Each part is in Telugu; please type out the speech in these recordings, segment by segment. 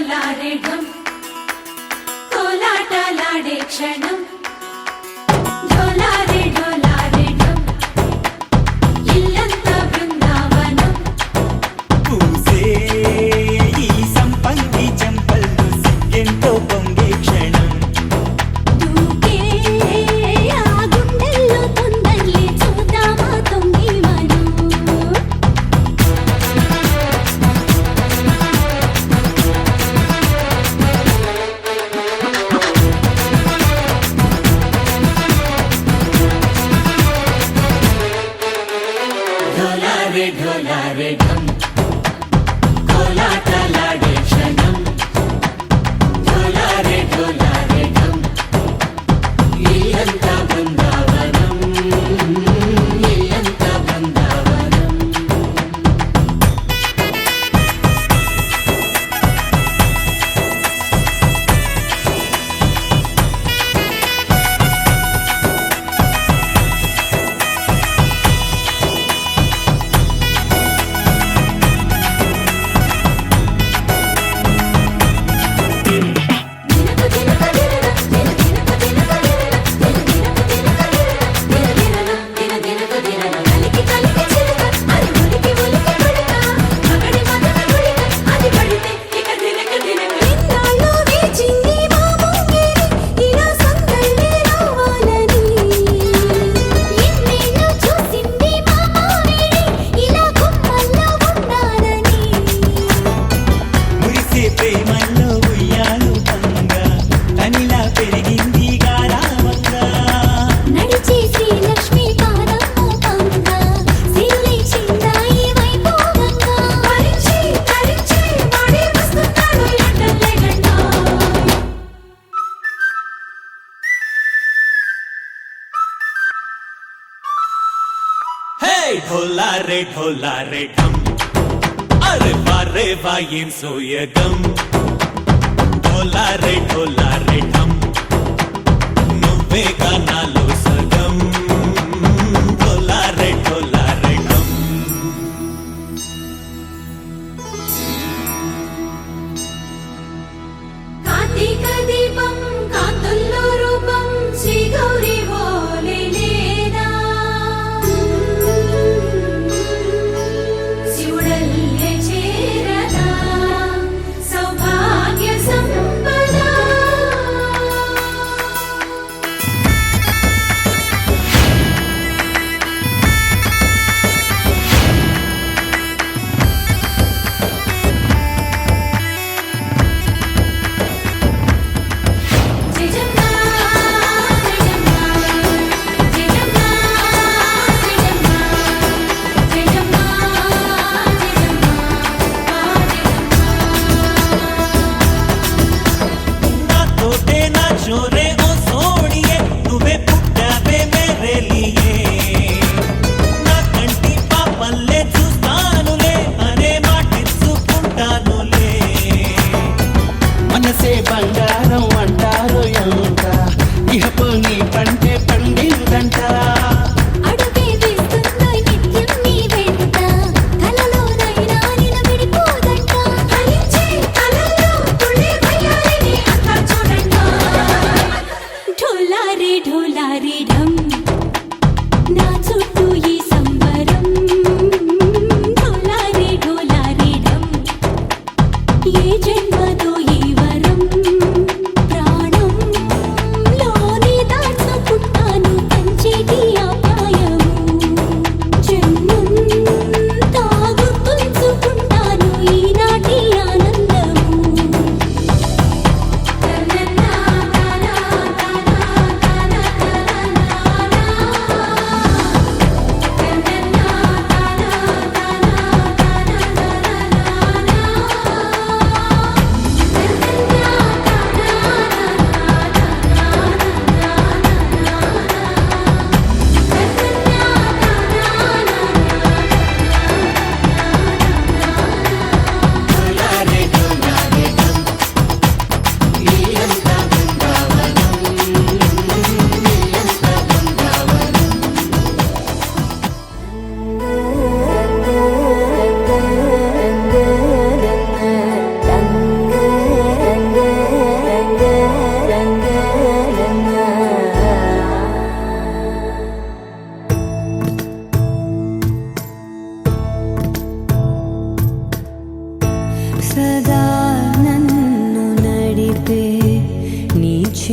ढोलारे ढम कोलाटलाडे क्षणम ढोलारे ढोलारे ढम इल्लंता वृंदावनम पूसे ఈ సంపంగి చెంపల్లో సిగ్గెంతో పొంగే క్షణం దూకే ఆ గుండెల్లో తొందరలే చూద్దామా తొంగి మనం ढोलारे ढोलारे ढम कोलाटलाडे क्षणम ढोलारे ढोलारे ढम इल्लंता वृंदावनम इल्लंता वृंदावनम మురిసే ప్రేమల్లో ఉయ్యాలు పంగా తనిలా పెరిగింది గారావంగా నడిచే శ్రీ లక్ష్మీ పాదము పంగా సిరులై చిందాయి వైభోగంగా పరిచి పరిచి వాడి వస్తున్నాడు ఎండలే గంట హే ढोलारे ढम అరే వారే వాయిం సోయగం ढोलारे ढम నువ్వే గానాలో సగం ढोलारे ढम కార్తీక దీపం కాంతుల్లో రూపం శ్రీ గౌరీ ఓలే లేదా శివుడల్లే చేరదా సౌభాగ్య సంపద జయ జమ్మా జయ జమ్మా జయ జమ్మా జయ జమ్మా జయ జమ్మా జయ జమ్మా నాతోటే నా చోరే ఓ సోనియే నువ్వే పుట్టావే మేరే లియే నా కంటి పాపల్లే చూస్తానులే అనే మాటిచ్చుకుంటానులే మనసే బంగారం అంటారు ఎంత ఇహపు నీ పంటే పండిందంట అడుగే వేస్తుందో నిత్యం నీ వెంట కలలోనైనా నిలబడిపోదంట ఫలించే కలల్లో తుళ్ళే వయ్యారిని అంతా చూడంట ఢోలారే ఢోలారే ఢమ్ నా చుట్టూ ఈ సంబరం ఢోలారే ఢోలారే ఢమ్ ఏ జన్మదో ఈ వరం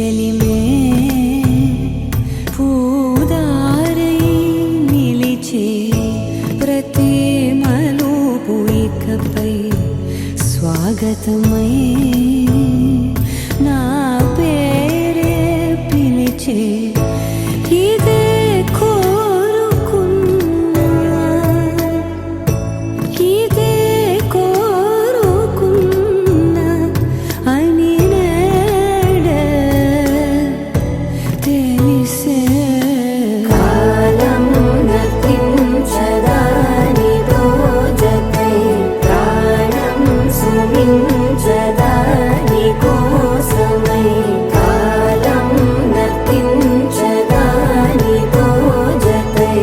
చెలిమే పూదారై నిలిచే ప్రతి మలుపు ఇకపై స్వాగతమై నా పేరే పిలిచే ఇదే కోరుకున్నా ఇదే కోరుకున్నా అని నేడే తెలిసే కాలం నర్తించదాని దోజకై ప్రాణం సుమించదాని కోసమై కాలం నర్తించదాని దోజకై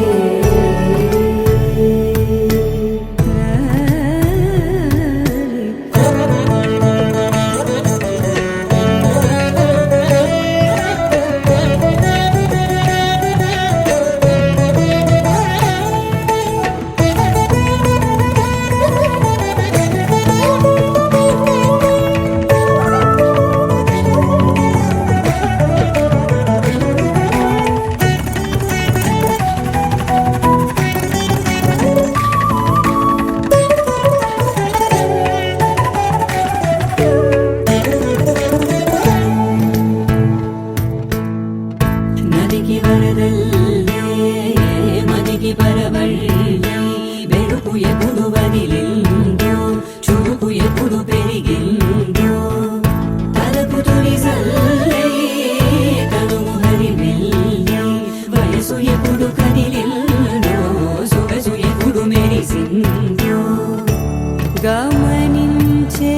నదికి వరదల్లే మదికి పరవళ్ళే వెలుపు ఎప్పుడు వదిలిందో చూపు ఎప్పుడు పెరిగిందో తలపు తొలి సల్లే తనువు హరివెల్లే వయసు ఎప్పుడు కదిలిందో సొగసు ఎప్పుడు మెరిసిందో గమనించేలోగా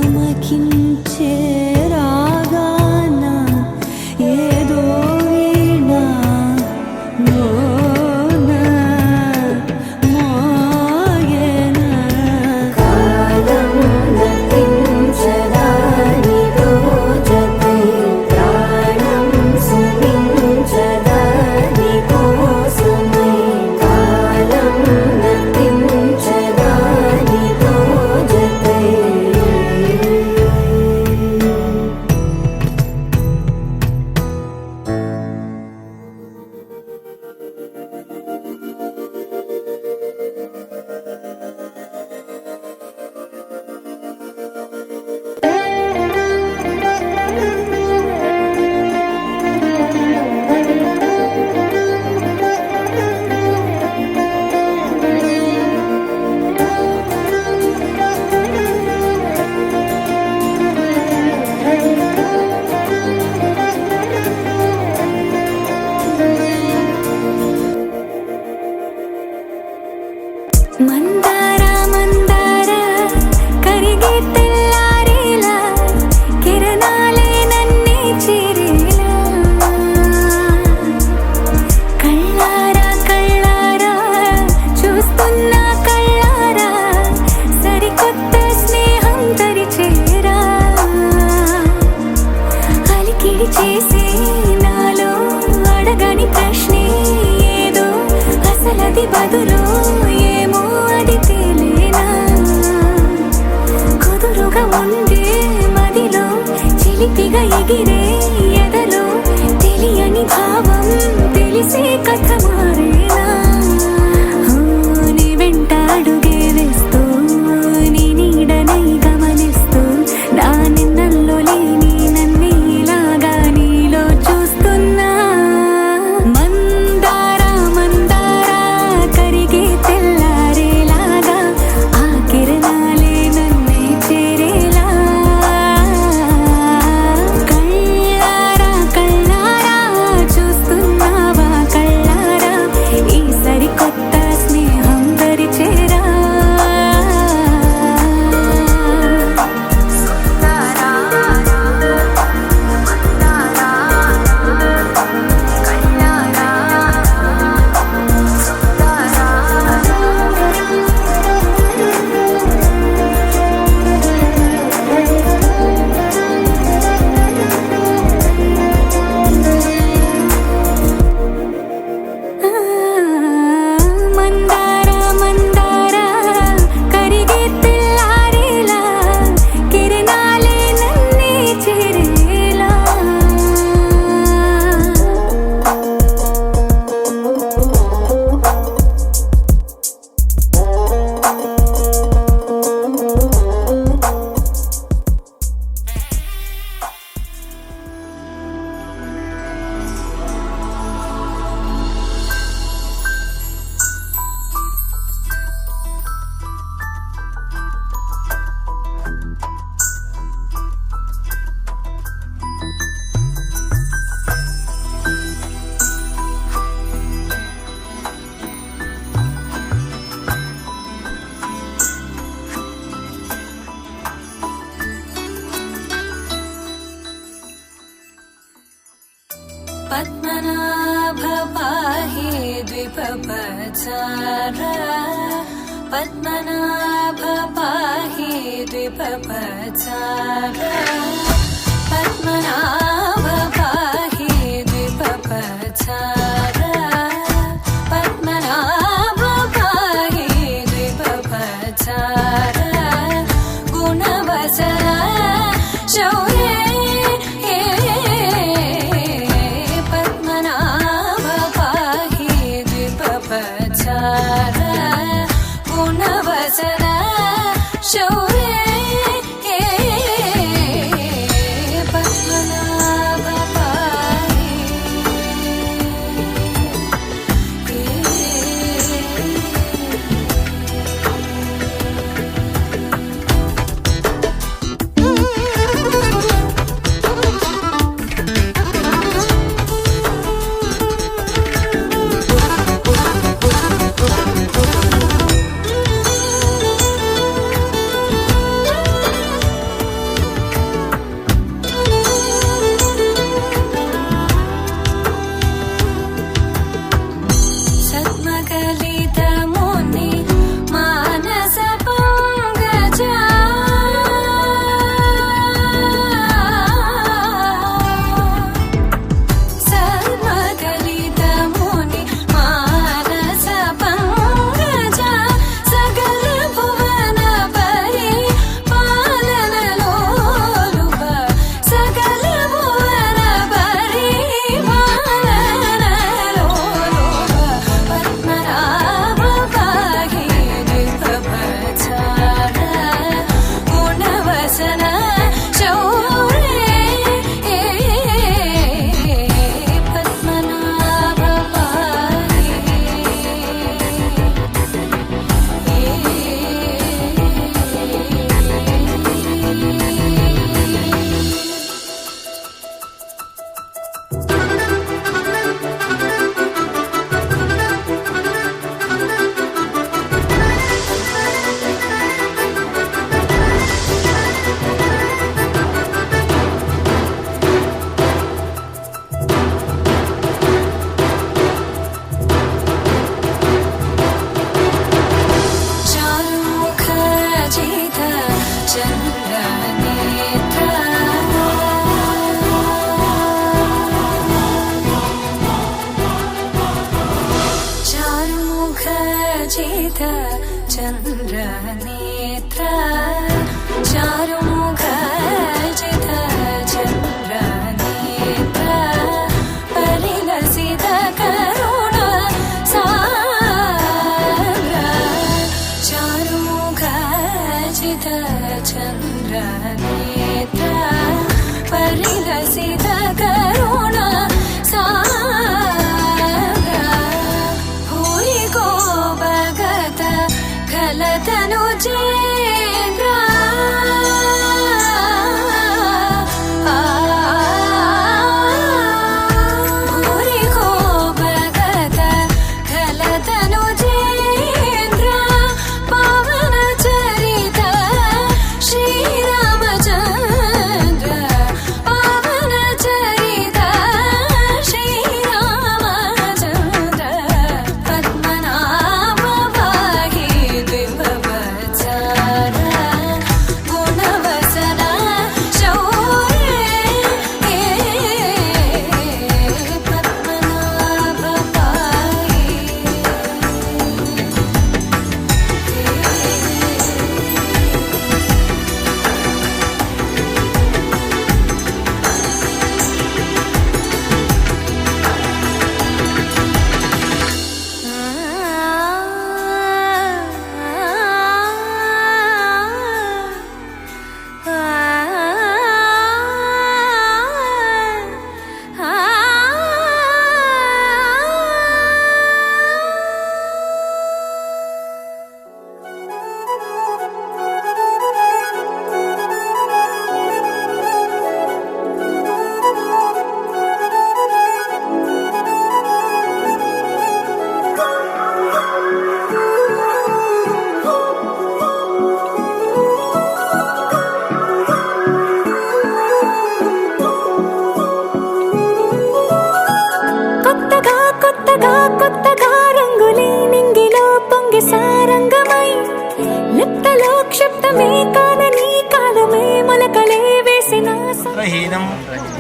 గమకించే రాగాన ఏదో వీణా మోన మోయన కాలం నర్తించదాని దోజకై ప్రాణం సుమించదాని కోసమై కాలం నర్తించదాని దోజకై మందార మందార కరిగే తెల్లారేలా కిరణాలే నన్నే చేరేలా కళ్ళారా కళ్ళారా చూస్తున్నా కళ్ళారా సరికొత్త స్నేహం తరిచేరా అలికిడి చేసే నాలో అడగని ప్రశ్నే ఏదో అసలది బదులు ఏమో అది తేలేనా కుదురుగా ఉండే మదిలో చిలిపిగా ఎగిరే ఎదలో తెలియని భావం తెలిసే కథ మారేనా నీ వెంట అడుగే వేస్తూ నీ నీడనై గమనిస్తూ నా నిన్నల్లో లేని నన్నే ఇలాగా నీలో చూస్తున్నా మందార మందార కరిగే తెల్లారేలాగా ఆ కిరణాలే నన్నే చేరేలా కళ్ళారా पाहि द्विपपचार पद्मनाभ पाहि द्विपपचार पद्मनाभ पाहि द्विपपचार पद्मनाभ पाहि द्विपपचार गुणवसर शौर्ये पद्मनाभ पाहि द्विपपचार गुणवसर शौर्ये पद्मनाभ पाहि सद्मकलितमुनि मानसपङ्कजा सद्मकलितमुनि मानसपङ्कजा सकलभुवनपरि पालनलोलुप सकलभुवनपरि पालनलोलुप पद्मनाभ पाहि द्विपपचार गुणवसन शौर्ये पद्मनाभ पाहि चारुमुखजित चन्द्रनेत्र चारुमुखजित चन्द्रनेत्र चारुमुखजित चन्द्रनेत्र परिलसित करुण सागर चारुमुखजित चन्द्रनेत्र परिलसित करुण सागर भूरि को भगत खलतनु चेन्द्र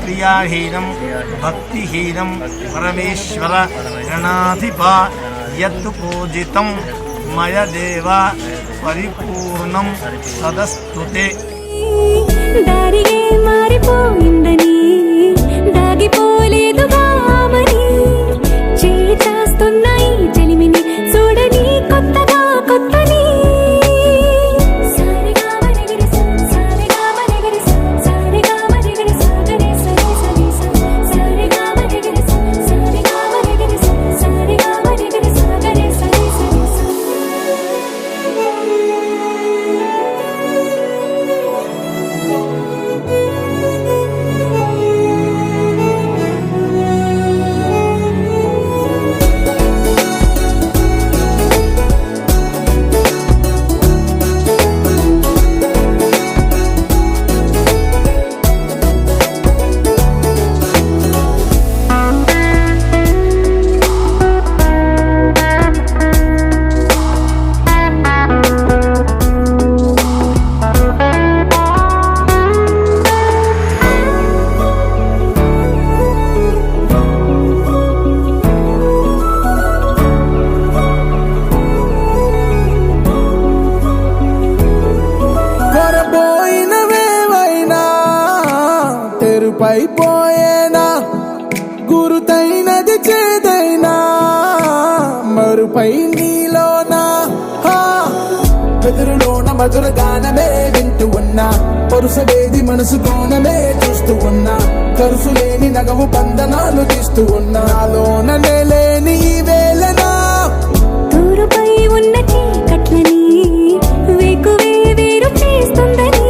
క్రియాహీనం భక్తిహీనం పరమేశ్వర గణాధిప యత్తు పూజితం మయ దేవ పరిపూర్ణం సదస్తుతే. దారిగే మారిపోయిందని దాగిపోలేదు బామని చేస్తాస్తున్నాయి చెలిమిని చూడని కొత్తగా కొత్తని సారిగా మరిగిరి సారిగా మరిగిరి సారిగా మరిగిరి సాగరే సరి సరి సారిగా మరిగిరి సారిగా మరిగిరి సారిగా మరిగిరి సాగరే సరి సరి కొరబోయినవేవైనా తెరుపైపోయేనా గురుతైనది చేదైనా మరుపై నీలోనా వెదురులోన మధుర గానమే వింటూ ఉన్నా పరుసవేది మనసు కోణమే చూస్తూ ఉన్నా కరుసు లేని నగవు బంధనాలు తీస్తూ ఉన్నా నాలోన లేని ఈ వేళనా తూరుపై ఉన్న చీకట్లని వేకువే వేరు చేస్తుందని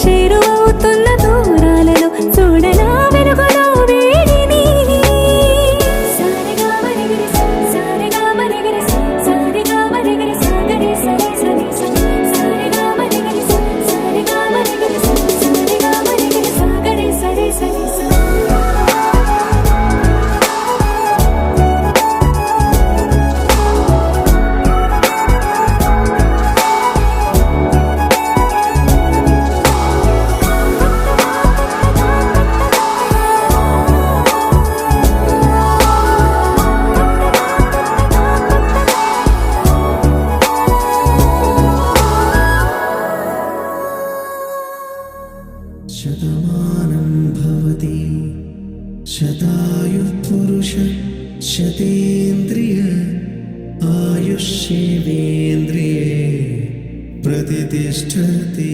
చేరువవుతున్న దూరాలలో చూడనా వెలుగులో వేడిని సారిగా మరిగిరి సారిగా మరిగిరి సారిగా మరిగిరి సాగరే సరి సరి సారిగా మరిగిరి సారిగా మరిగిరి సారిగా మరిగిరి సాగరే సరి సరి శతమానం భవతి శతాయుః పురుష శతేంద్రియ ఆయుష్యేవేంద్రియే ప్రతిష్టతి.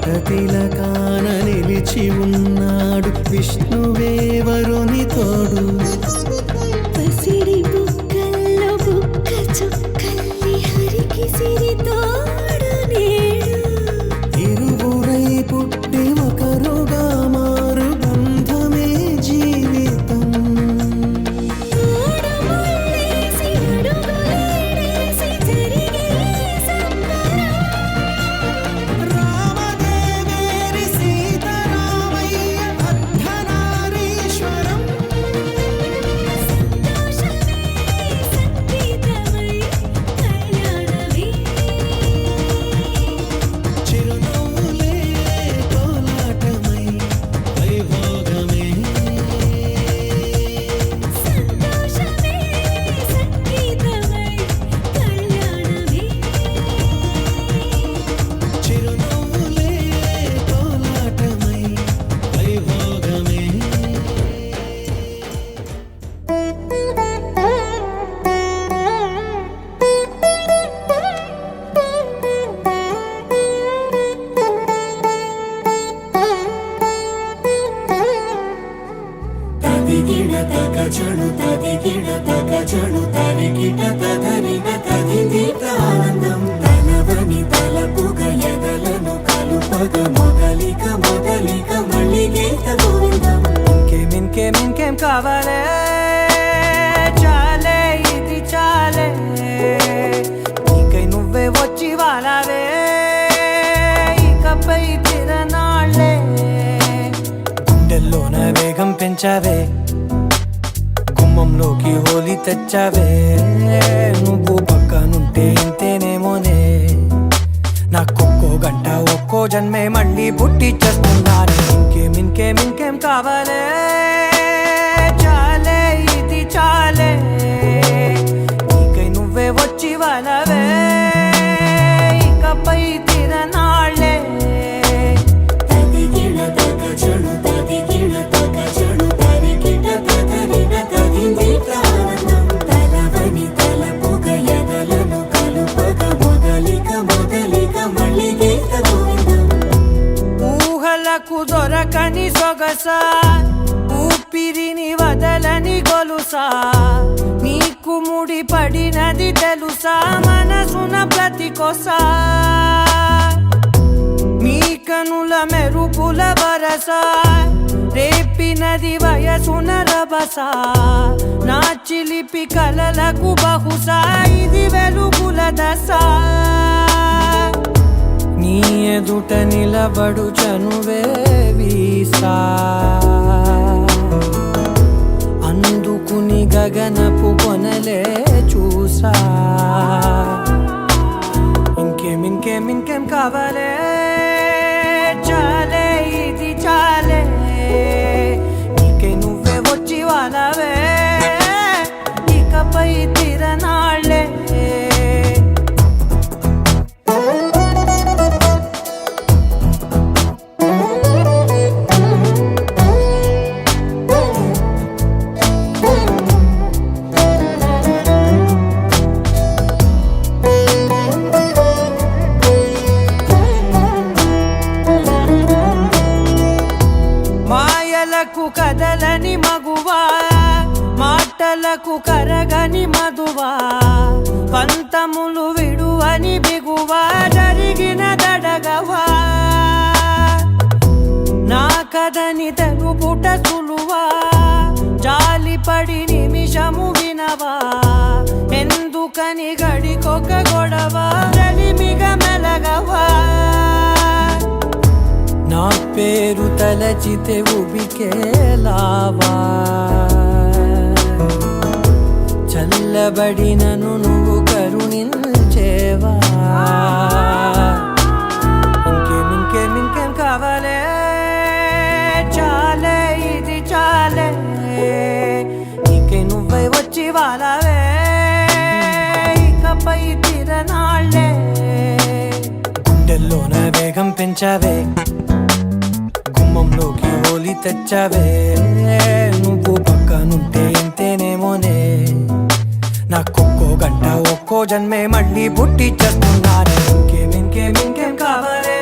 వట తిలకాన నిలిచి ఉన్నాడు విష్ణువే వరుని తోడు. పసిడి బుక్కల్లో బుక్క చుక్కల్లి హరికి సిరి తోడు నేడు. ఇరువురై పుట్టి ఒకరుగా మారు బంధమే జీవితం. మూడు ముళ్ళేసి అడుగులేసి జరిగే సంబరం. రామదేవేరి సీతారామయ్య అర్ధనారీశ్వరం. సంతోషమే సంగీతమై కళ్యాణమే. చిరునవ్వులే కోలాటమై వైభోగమే. సంతోషమే సంగీతమై కళ్యాణమే. చిరునవ్వులే కోలాటమై వైభోగమే. తదిగిడ తగ చడు తదిగిడ తగ చడు తరిగిట తదరిన తదిగిట ఆనందం. తనవని తలపుగ ఎదలను కలుపగ మొదలిక మొదలిక మళ్ళీ గీత గోవిందం. ఇంకేం కావాలే చాలే ఇది చాలే నీకై నువ్వే వచ్చి వాలావే ఇకపై తిరనాళ్ళే గుండెల్లోన వేగం పెంచావే గుమ్మంలోకి హోలీ తెచ్చావే నువ్వు పక్కనుంటే ఇంతేనేమోనే నాకొక్కో గంట ఒక్కో జన్మే మళ్ళీ పుట్టి చేస్తున్నాను. ఇంకేం కావాలే చాలే ఇది చాలే నీకై నువ్వే వచ్చి వాలవే ఇకపై తిరనాళ్ళే. తదిగిడ తగ చడు తదిగిడ తగ చడు తరిగిట తదరిన తదిగిట ఆనందం. తలవని తలపుగ ఎదలను కలుపగ మొదలిక మొదలిక మళ్ళీ గీత గోవిందం. ఊహలకు దొరకని సొగసా ఊపిరిని వదలని గొలుసా నీకు ముడి పడినది తెలుసా మనసున ప్రతి కొసా మీ కనుల మెరుపుల వరస రేపినది వయసున రభస నా చిలిపి కలలకు బహుశా ఇది వెలుగుల దశ. నీ ఎదుట నిలబడు చనువే వీసా అందుకుని గగనపు కొనలే చూసా. ఇంకేం కావాలే చాలే ఇది చాలే నీకై నువ్వే వచ్చి వాలవే ఇకపై తిరనాళ్ళే. మాయలకు కదలని మగువా మాటలకు కరగని మధువా పంతములు విడువని బిగువా జరిగిన దడగవా నా కదని తెలుపుట సులువా జాలిపడి నిమిషము వినవా ఎందుకని గడికొక గొడవ రలిమిగ మెలగవా నా పేరు తలచితే ఉబికేలావా చల్లబడినను నువ్వు కరుణించేవా. ఇంకేం కావాలే చాలే ఇది చాలే నీకే నువ్వై వచ్చి వాలవే ఇకపై తిరనాళ్ళే. గుండెల్లోన వేగం పెంచావే గుమ్మంలోకి హోలీ తెచ్చావే నువ్వు పక్కనుంటే ఇంతేనేమోనే నాకొక్కో గంట ఒక్కో జన్మే మళ్ళీ పుట్టి చేస్తున్నానే. ఇంకేం కావాలే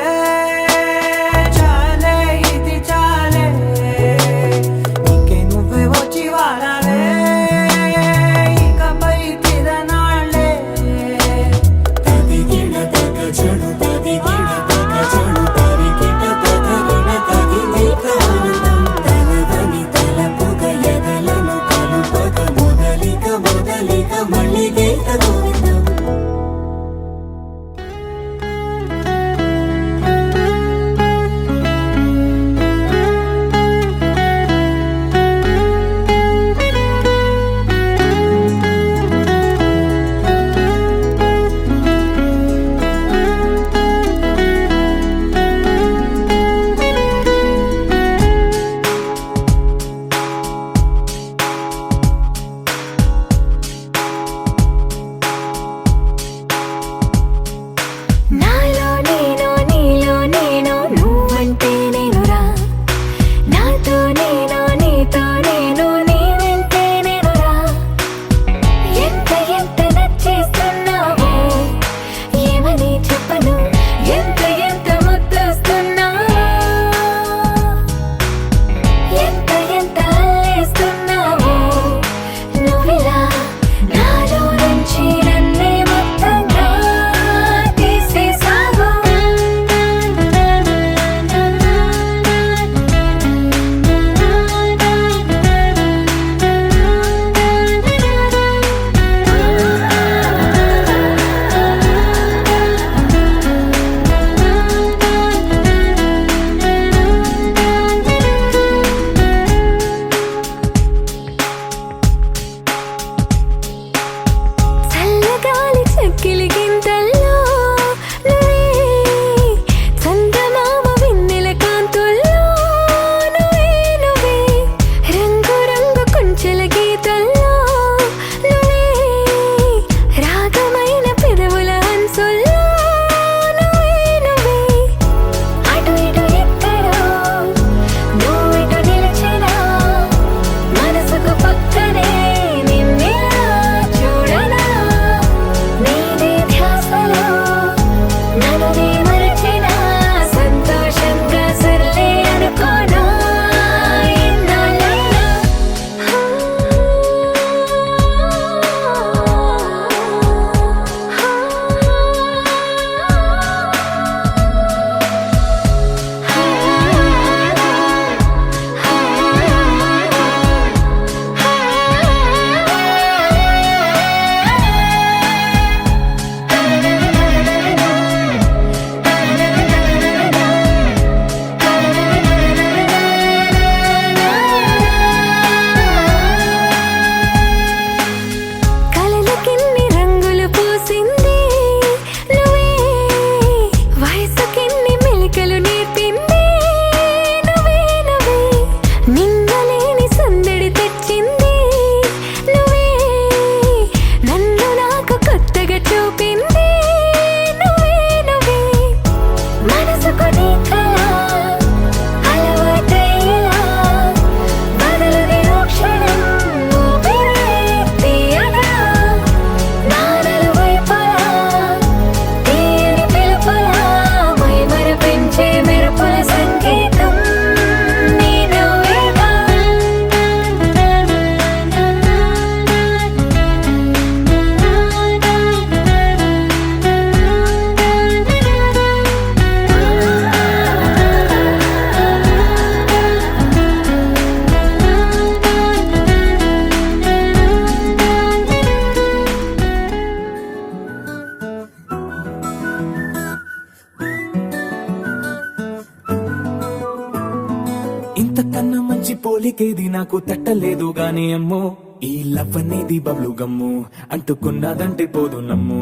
పోలికేది నాకు తట్టలేదు గాని అమ్మో ఈ లవ్ అనేది బబ్లు గమ్ము అంటుకున్నదంటే పోదు నమ్ము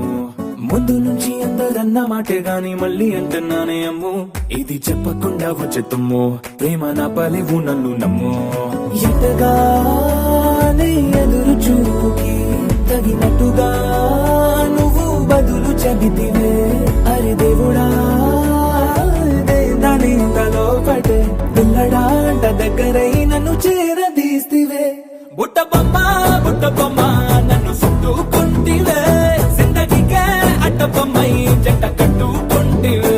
ముందు నుంచి అందరన్న మాటే గాని మళ్ళీ అంటున్నానే అమ్ము ఇది చెప్పకుండా వచ్చే తుమ్ము ప్రేమ నా పలివు నన్ను నమ్ము ఎంతగానే ఎదురు చూపుకి తగినట్టుగా నువ్వు బదులు చెబితివే అరే దేవుడా దాని తలో పడే పిల్లడాంట దగ్గరై నన్ను చేరదీస్తివే బుట్ట బొమ్మ నన్ను చుట్టుకుంటివే జిందగీకే అట్ట బొమ్మై జంట కట్టుకుంటివే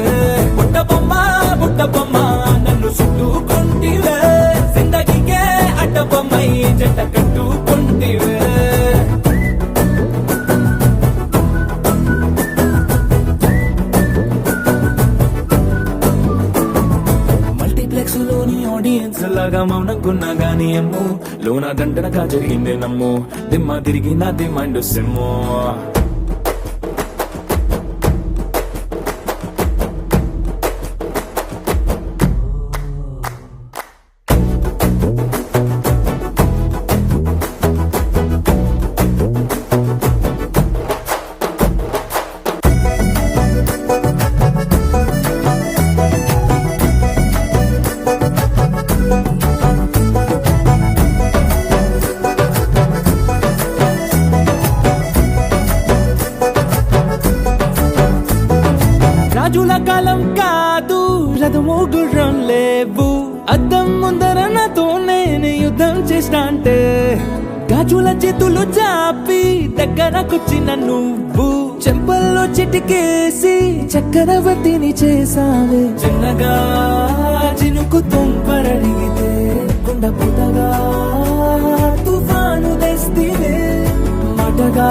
బుట్ట బొమ్మ నన్ను చుట్టుకుంటివే జిందగీకే అట్ట బొమ్మై జంట కట్టుకుంటివే మల్టీప్లెక్స్ లోని ఆడియన్స్ లాగా మౌనంకున్నా గానీ అమ్ము లోన దండనగా జరిగిందే నమ్ము దిమ్మ తిరిగి నాది మైండ్ సిమ్ము రాజుల కాలం కాదు రథము గుర్రం లేవు అద్దం ముందర నాతో నేను యుద్ధం చేస్తా అంటే గాజుల చేతులు చాపి దగ్గరకొచ్చిన నువ్వు చెంపల్లో చిటికేసి చక్రవర్తిని చేసావే చిన్నగా చినుకు తుంపరడిగితే కుండ పుటగా తుఫాను తెస్తివే మాటగా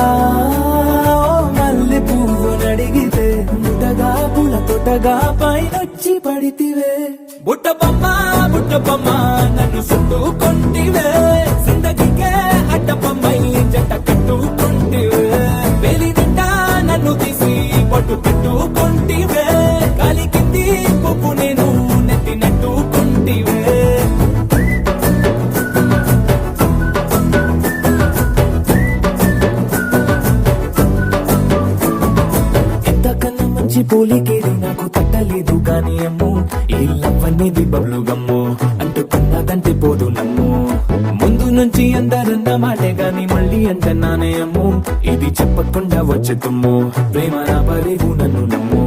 మల్లె పువ్వు నడిగితే ముటగా పుల తొటగా పైనొచ్చి పడితివే బుట్ట బొమ్మ నన్ను చుట్టుకుంటివే జిందగీకే అడ్డ బొమ్మై జంట కట్టుకుంటివే వేలి నిండా నన్ను తీసి పట్టు పెట్టుకుంటివే గాలి కింది పువ్వు నేను నెత్తినట్టుకుంటివే పోలికేది నాకు తట్టలేదు గాని అమ్ము ఈ లవ్ అనేది బబ్లు గమ్ము అంటుకున్నదంటే పోదు నమ్ము ముందు నుంచి అందరన్న మాటే గాని మళ్ళీ అంటున్నానే అమ్ము ఇది చెప్పకుండా వచ్చే తుమ్ము ప్రేమ నా పలివు నన్ను నమ్ము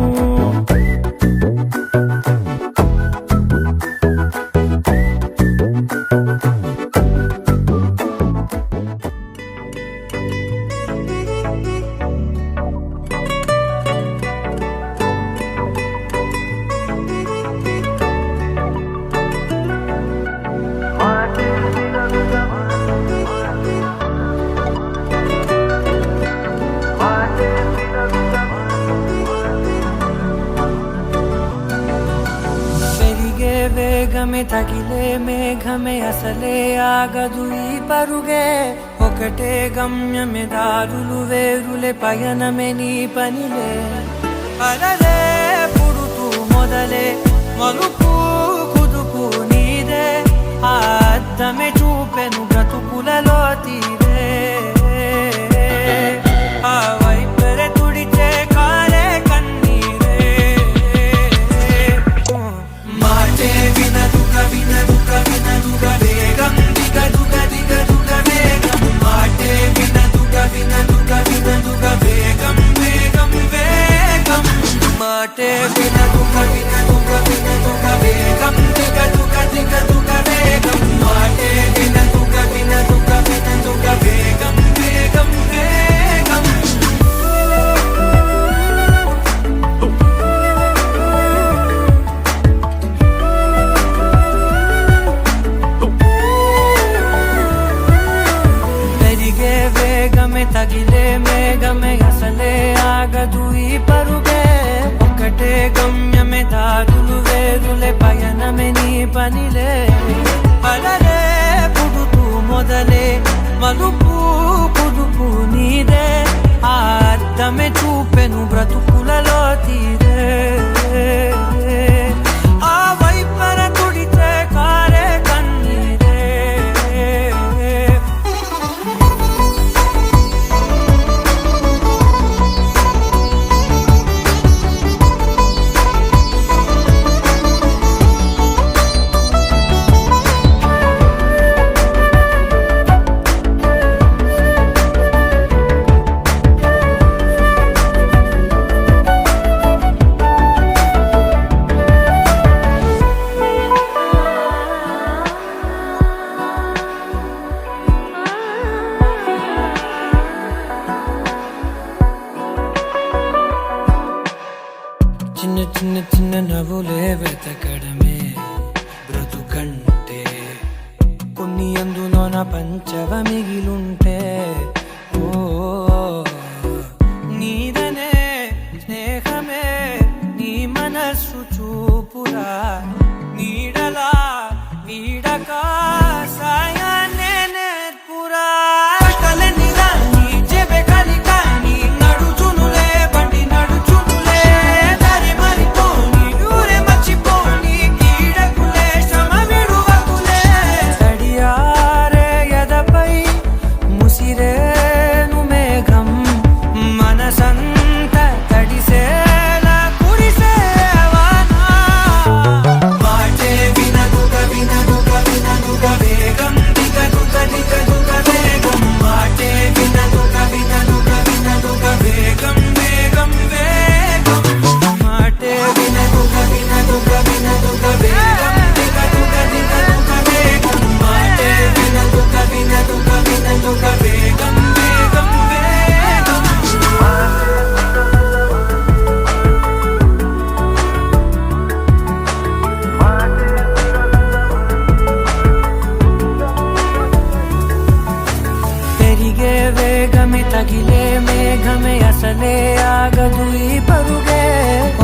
వేగమే తగిలే మేఘమే అసలే ఆగదు ఈ పరుగే ఒకటే గమ్యమే దారులు వేరులే పయనమే నీ పనిలే అలలే పుడుతూ మొదలే మలుపు కుదుపు నీదే ఆ అద్దమే చూపెను బ్రతుకులలో తీరే ఆ వైపరే తుడిచే కాలే కన్నీరే మాటే వినదుగ వేగం దిగదుగ వేగం మాటే వినదుగ వేగం వేగం మాటే వినదుగ వేగం దిగదుగ వేగం మాటే వినదుగ వేగం వేగం తగిలే మేఘమే అసలే ఆగదు ఈ పరుగే ఒకటే గమ్యమే దారులు వేరులే పయనమే నీ పనిలే అలలే పుడుతూ మొదలే మలుపు కుదుపు నీదే ఆ అద్దమే చూపెను బ్రతుకులలో తీరే ఆ వైపర తుడిచే కారే కన్నీరే చిరునవ్వులే వెతకడమే బ్రతుకంటే కొన్ని అందులోన పంచవ మిగిలుంటే ఓ నీదనే స్నేహమే నీ మనస్సు చూపురా నీడలా వీడక సాయాన్నే నేర్పురా కలని రాని చెబె కలికాని నడుచునులే బండి నడుచునులే దారి మరిపోని ఊరే మర్చిపోని కీడకులే శ్రమ విడువకులే తడియారే ఎదపై ముసిరేను మేఘం మనసంత తడిసేలా కురిసేవానా మాటే వినదుగ వినదుగ వినదుగ వేగం దిగదుగ దిగదుగ వేగం మాటే వినదుగ వినదుగ వినదుగ వేగం వేగం వేగం మాటే వినదుగ వినదుగ వినదుగ వేగం దిగదుగ దిగదుగ వేగం మాటే వినదుగ వినదుగ వినదుగ వేగం వేగం వేగం పెరిగే వేగమే తగిలే మేఘమే అసలే ఆగదు ఈ పరుగే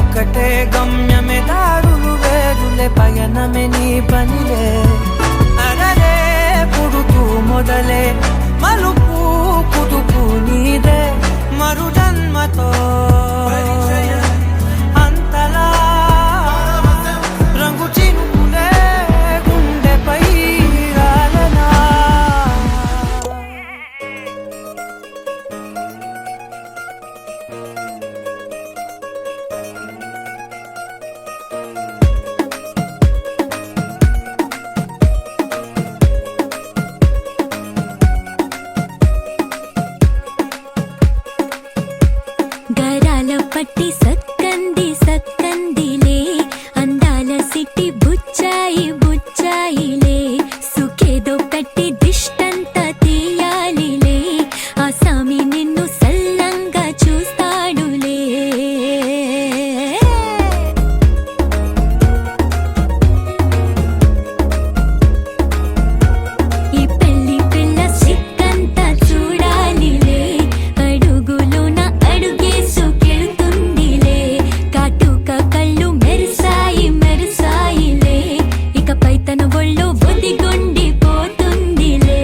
ఒక్కటే గమ్యమే దారులు వేరులే పయనమే నీ పనిలే అరలే పుడుతూ మొదలే మలుపు కుదుపు నీదే మరు జన్మతో అంతలా రంగు చినుకులే గుండెపై రాలనా గరాల పట్టి సక్కంది సక్కందిలే అందాల సిట్టి బుచ్చాయి బుచ్చాయిలే సుఖేదో కట్టి దిష్టంత తీయాలిలే ఆ సామి నిన్ను సల్లంగా చూస్తాడులే ఈ పెళ్లి పిల్ల సిక్కంతా చూడాలిలే అడుగులోన అడుగేసుకెళ్తుందిలే కాటుక కళ్ళు మెరిసాయి మెరిసాయిలే ఇకపై తన ఒళ్ళో ఒదిగొండి పోతుందిలే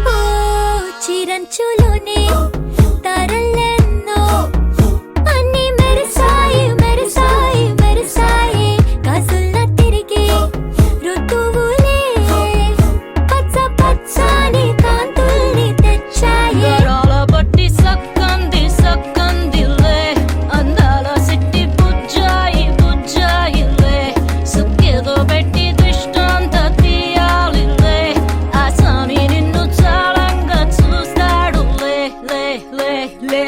ఓ చిరంచులోనే తారలెన్నో అన్నీ మెరిసాయి మెరిసాయి మెరిసాయి కాసుల్లా తిరిగి ఋతువులే పచ్చ పచ్చని కాంతుల్ని తెచ్చాయి గరాల పట్టి సక్కంది సక్కందిలే అందాల సిట్టి బుజ్జాయి బుజ్జాయిలే సుక్కేదో పెట్టి దిష్టంత తీయాలిలే ఆ సామి నిన్ను చాలంగా చూస్తాడు లే లే లే లే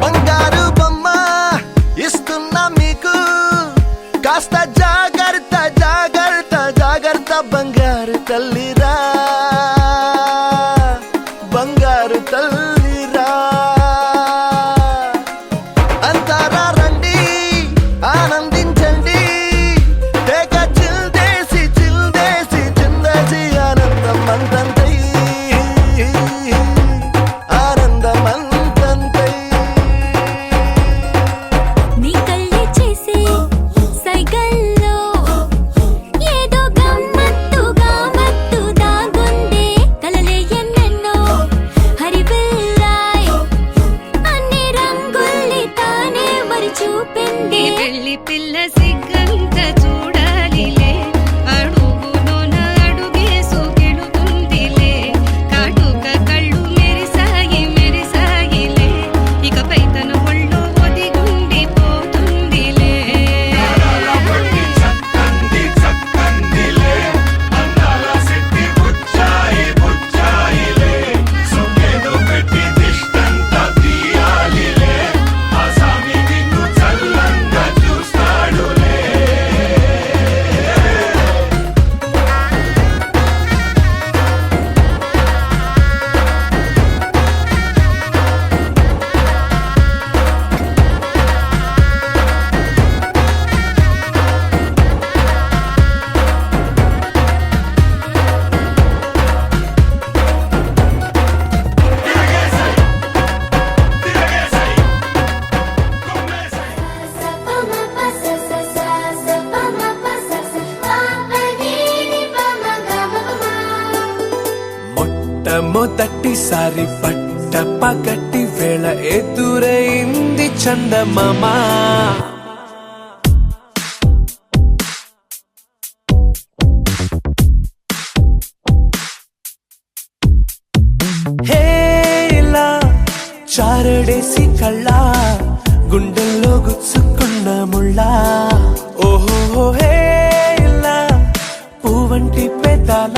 బంగారు బొమ్మ ఇస్తున్నా మీకు కాస్త జాగ్రత్త జాగ్రత్త జాగ్రత్త బంగారు తల్లిరా బంగారు తల్లిరా అంతారా రండి ఆనందించండి తెగ చిల్దేసి చిల్దేసి చిందేసి ఆనందం అంతంతై ఆనందం అంతంతై నీ కళ్ళే చేసే సైగల్లో ఏదో గమ్మత్తుగా మత్తు మొదటిసారి పట్ట పగటి వేళ ఎదురైంది చందమామ హేలా చారడేసి కళ్ళ గుండెల్లో గుచ్చుకున్న ముళ్ళ ఓహో హేలా పువ్వంటి పెదాల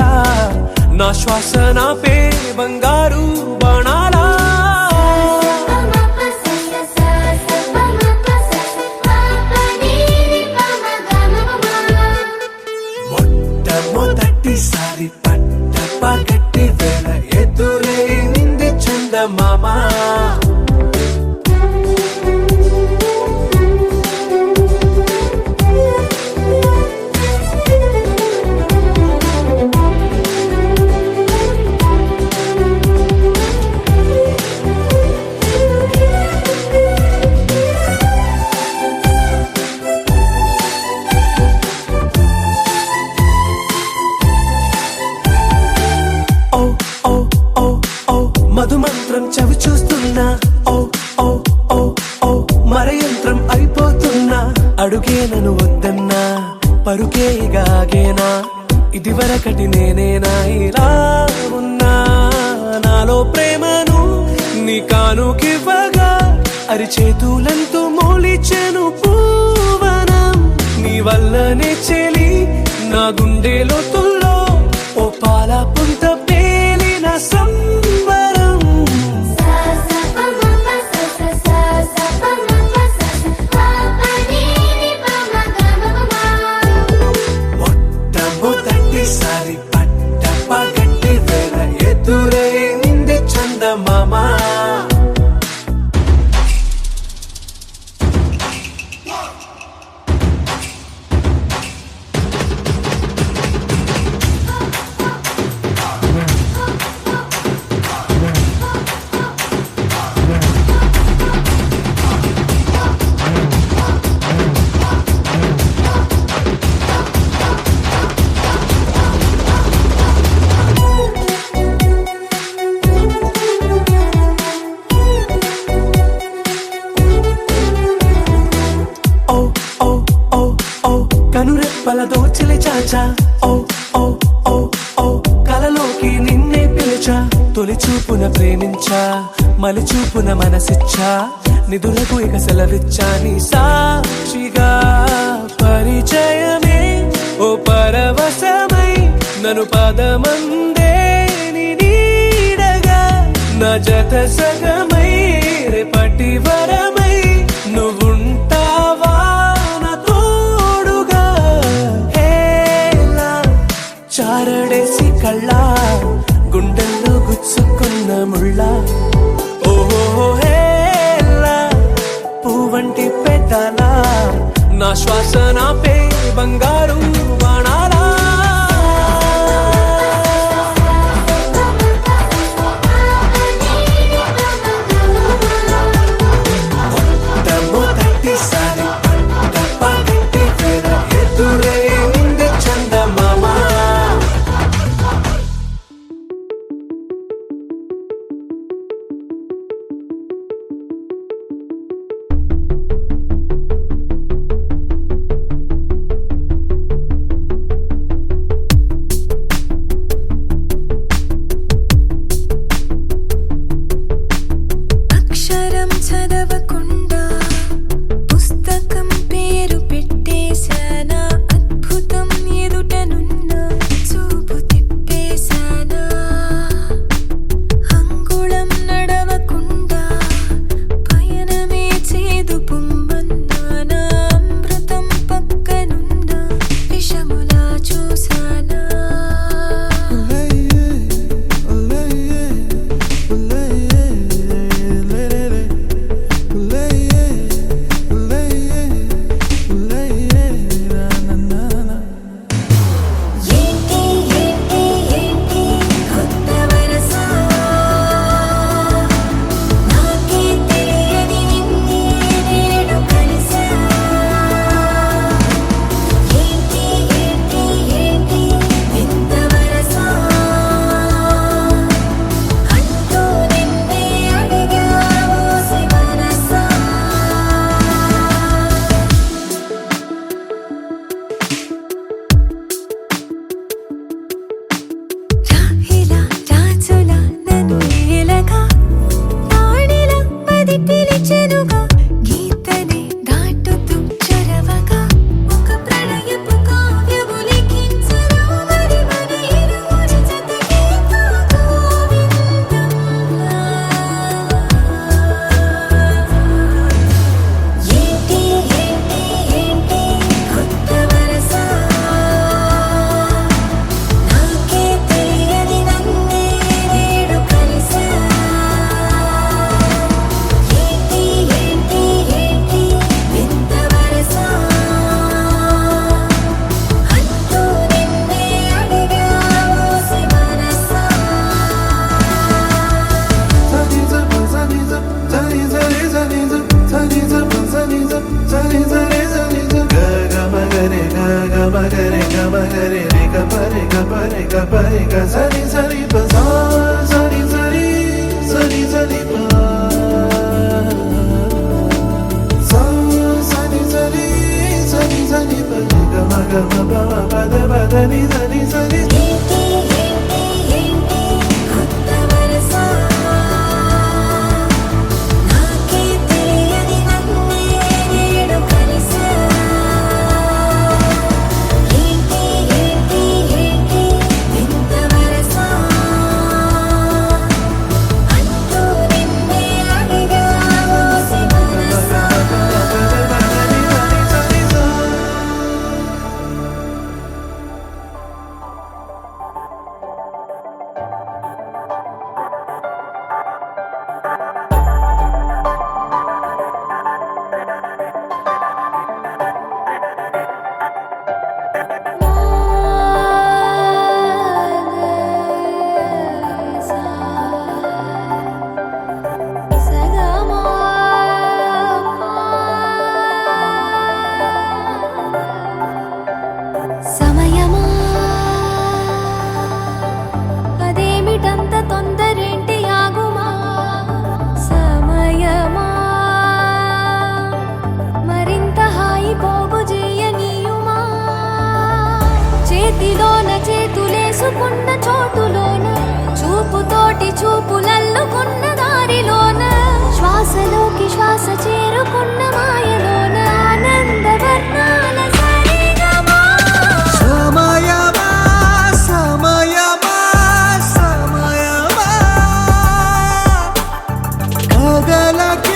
నా శ్వాస నా పే బంగారు బాణాలా మొట్టమొదటిసారి పట్ట పగటి వేళ ఎదురైంది చందమామ మధుమంత్రం చవి చూస్తున్నా ఓ ఓ ఓ ఓ మరయంత్రం అయిపోతున్నా అడుగే నన్ను వద్దన్నా పరుకే గాగేనా ఇదివరకటి నేనేనా ఇలా ఉన్నా నాలో ప్రేమను నీ కానుకివ్వగా అరిచేతులంతో మోలిచెను పూవనం నీ వల్లనే చెలి నా గుండె లోతుల్లో ఓ పాల పుంత పేలిన సంబరం మొట్టమొదటిసారి పట్ట పగటి వేళ ఎదురైంది చందమామ కనురెప్పల దోచిలి చాచా ఓ ఓ ఓ ఓ కలలోకి నిన్నే పిలిచా తొలి చూపున ప్రేమించా మలి చూపున మనసిచ్చా నిధులకు ఇక సెలవిచ్చా నీ సాక్షిగా పరిచయమే ఓ పరవశమై నన్ను పదమందే నీ నీడగా నా జత సగమై రేపటి వరమై నువ్వుంటావా చారడేసి కళ్ళ గుండెల్లో గుచ్చుకున్న ముళ్ళ ఓహో హేలా పువ్వంటి పెదాల నా శ్వాస నా పే బంగారు బాణాలా మొట్టమొదటిసారి పట్ట పగటి వేళ ఎదురైంది చందమామ పిలిచెనుగా గీతనే దాటుతూ చొరవగా ఒక ప్రణయపు కావ్యము లిఖించరా మరి మన ఇరువురి జతకే గోవిందంలా ఏంటి ఏంటి ఏంటి కొత్త వరస నాకే తెలియని నన్నే నేడు కలిసా ఏంటి ఏంటి ఏంటి వింత వరస అంటూ నిన్నే అడిగా ఓసి మనసా ఏంటి ఏంటి ఏంటి కొత్త వరస నాకే తెలియని నన్నే నేడు కలిసా ఏంటి ఏంటి ఏంటి వింత వరస అంటూ నిన్నే అడిగా ఓసి మనసా సమయమా అదేమిటంత తొందరేంటి ఆగుమా సమయమా మరింత హాయి పోగు చేయనీయుమా చేతిలోన చేతులేసుకున్న చోటులోన చూపుతోటి చూపులల్లుకున్న దారిలోన శ్వాసలోకి శ్వాస చేరుకున్న మాయలోన ఆనంద వర్ణాల సరిగమా సమయమా సమయమా సమయమా కదలకే